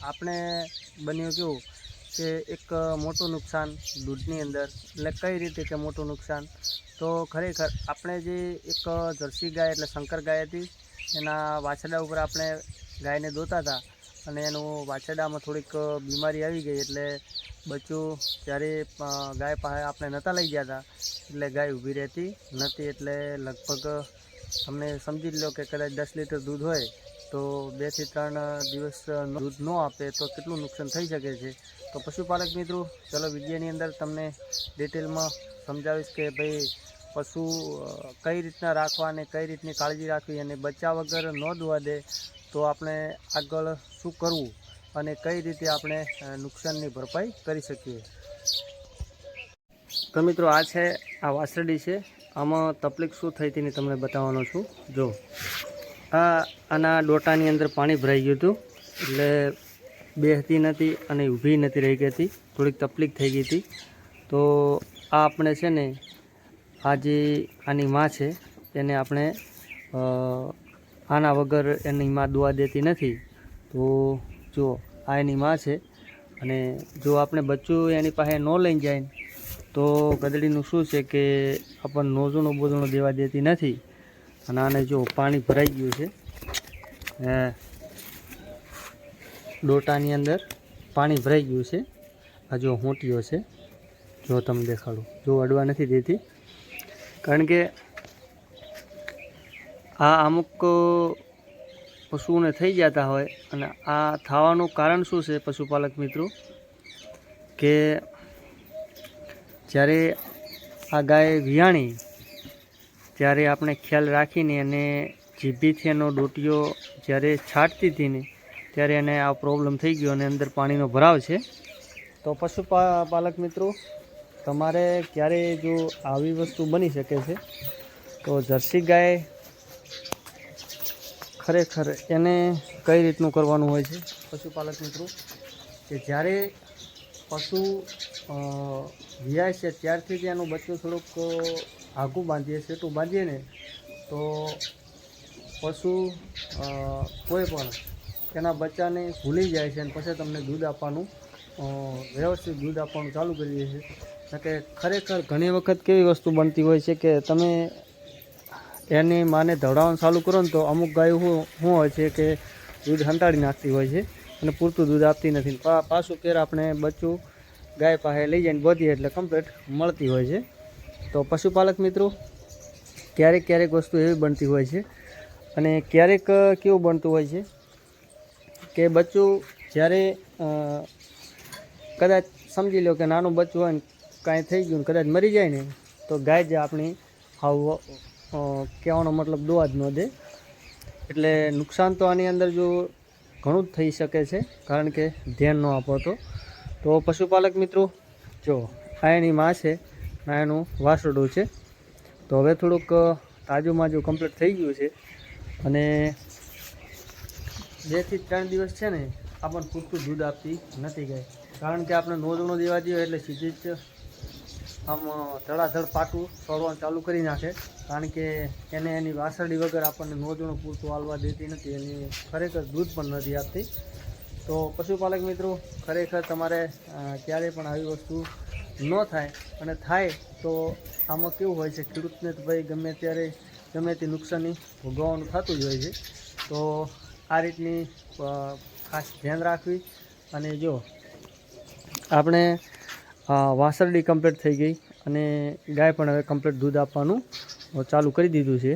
આપણે બન્યું કેવું કે એક મોટું નુકસાન દૂધની અંદર, એટલે કઈ રીતે કે મોટું નુકસાન, તો ખરેખર આપણે જે એક જર્સી ગાય એટલે શંકર ગાય હતી, એના વાછરડા ઉપર આપણે ગાયને દોતા હતા અને એનું વાછરડામાં થોડીક બીમારી આવી ગઈ, એટલે બચ્ચું જ્યારે ગાય પાસે આપણે નહોતા લઈ ગયા હતા એટલે ગાય ઊભી રહેતી નહોતી, એટલે લગભગ તમને સમજી લો કે કદાચ 10 લીટર દૂધ હોય તો 2 થી 3 દિવસ દૂધ ન આપે તો કેટલું નુકસાન થઈ શકે છે। તો પશુપાલક મિત્રો, ચલો વિડીયોની અંદર તમને ડિટેલમાં સમજાવીશ કે ભાઈ પશુ કઈ રીતના રાખવા અને કઈ રીતની કાળજી રાખવી, અને બચ્ચા વગર ન દોવા દે તો આપણે આગળ શું કરવું અને કઈ રીતે આપણે નુકસાનની ભરપાઈ કરી શકીએ। તો મિત્રો, આ છે આ વાછરડી છે, આમાં તકલીફ શું થઈ હતી ને તમને બતાવવાનો છું। જો આના ડોટાની અંદર પાણી ભરાઈ ગયું હતું, એટલે બેસતી નથી અને ઊભી નથી રહી ગઈ હતી, થોડીક તકલીફ થઈ ગઈ હતી। તો આ આપણે છે ને આ જે આની માં છે એને આપણે આના વગર એની માં દોવા દેતી નથી। તો જો આ એની માં છે, અને જો આપણે બચ્ચું એની પાસે ન લઈને જાય તો ગધડીનું શું છે કે આપણને નોઝુનો બોઝુનો દેવા દેતી નથી। અને આને જો પાણી ભરાઈ ગયું છે, ડોટાની અંદર પાણી ભરાઈ ગયું છે। આ જો હોંટીઓ છે, જો તમે દેખાડું, જો અડવા નથી દેતી, કારણ કે આ અમુક પશુઓને થઈ જતા હોય। અને આ થવાનું કારણ શું છે પશુપાલક મિત્રો, કે જ્યારે આ ગાય વિયાણી ત્યારે આપણે ખ્યાલ રાખીને એને જીભીથી એનો ડોટીઓ જ્યારે છાંટતી હતી ને ત્યારે એને આ પ્રોબ્લેમ થઈ ગયો અને અંદર પાણીનો ભરાવ છે। તો પશુપાલક મિત્રો, તમારે ક્યારે જો આવી વસ્તુ બની શકે છે તો જર્સી ગાય ખરેખર એને કઈ રીતનું કરવાનું હોય છે પશુપાલક મિત્રો, કે જ્યારે પશુ વિયાય છે ત્યારથી જ એનું બચ્ચું થોડુંક આઘું બાંધીએ, સેટું બાંધીએ ને તો પશુ કોઈ પણ એના બચ્ચાને ભૂલી જાય છે અને પછી તમને દૂધ આપવાનું વ્યવસ્થિત દૂધ આપવાનું ચાલુ કરી દે છે। કે ખરેખર ઘણી વખત કેવી વસ્તુ બનતી હોય છે કે તમે એની માને ધવડાવવાનું ચાલુ કરો ને તો અમુક ગાયો શું હોય છે કે દૂધ હંતાડી નાખતી હોય છે અને પૂરતું દૂધ આપતી નથી। પાછું ફેર આપણે બચ્ચું ગાય પાસે લઈ જઈને બોધીએ એટલે કમ્પ્લીટ મળતી હોય છે। તો પશુપાલક મિત્રો, ક્યારેક ક્યારેક વસ્તુ એવી બનતી હોય છે, અને ક્યારેક કેવું બનતું હોય છે કે બચ્ચું જ્યારે કદાચ સમજી લો કે નાનું બચ્ચું હોય ને કાંઈ થઈ ગયું કદાચ મરી જાય ને તો ગાય જે આપણી કહેવાનો મતલબ દોવા જ ન દે, એટલે નુકસાન તો આની અંદર જો ઘણું જ થઈ શકે છે, કારણ કે ધ્યાન ન આપો તો પશુપાલક મિત્રો, જો આ એની માં છે, આ એનું વાસરડું છે। તો હવે થોડુંક તાજું માજું કમ્પ્લીટ થઈ ગયું છે, અને 2 થી 3 દિવસ છે ને આપણને પૂરતું દૂધ આપતી નથી ગાય, કારણ કે આપણે નોંધણો દેવા દઈએ એટલે સીધી જ આમ ધડાધડ પાટું છોડવાનું ચાલુ કરી નાખે, કારણ કે એને એની વાસરડી વગર આપણને નોંધણું પૂરતું હાલવા દેતી નથી, એની ખરેખર દૂધ પણ નથી આપતી। તો પશુપાલક મિત્રો, ખરેખર તમારે ક્યારેય પણ આવી વસ્તુ ન થાય, અને થાય તો આમાં કેવું હોય છે ખેડૂતને તો ભાઈ ગમે ત્યારે ગમે તે નુકસાની ભોગવવાનું થતું જ હોય છે। તો આ રીતની ખાસ ધ્યાન રાખવી। અને જો આપણે વાસરડી કમ્પ્લીટ થઈ ગઈ અને ગાય પણ હવે કમ્પ્લીટ દૂધ આપવાનું ચાલુ કરી દીધું છે।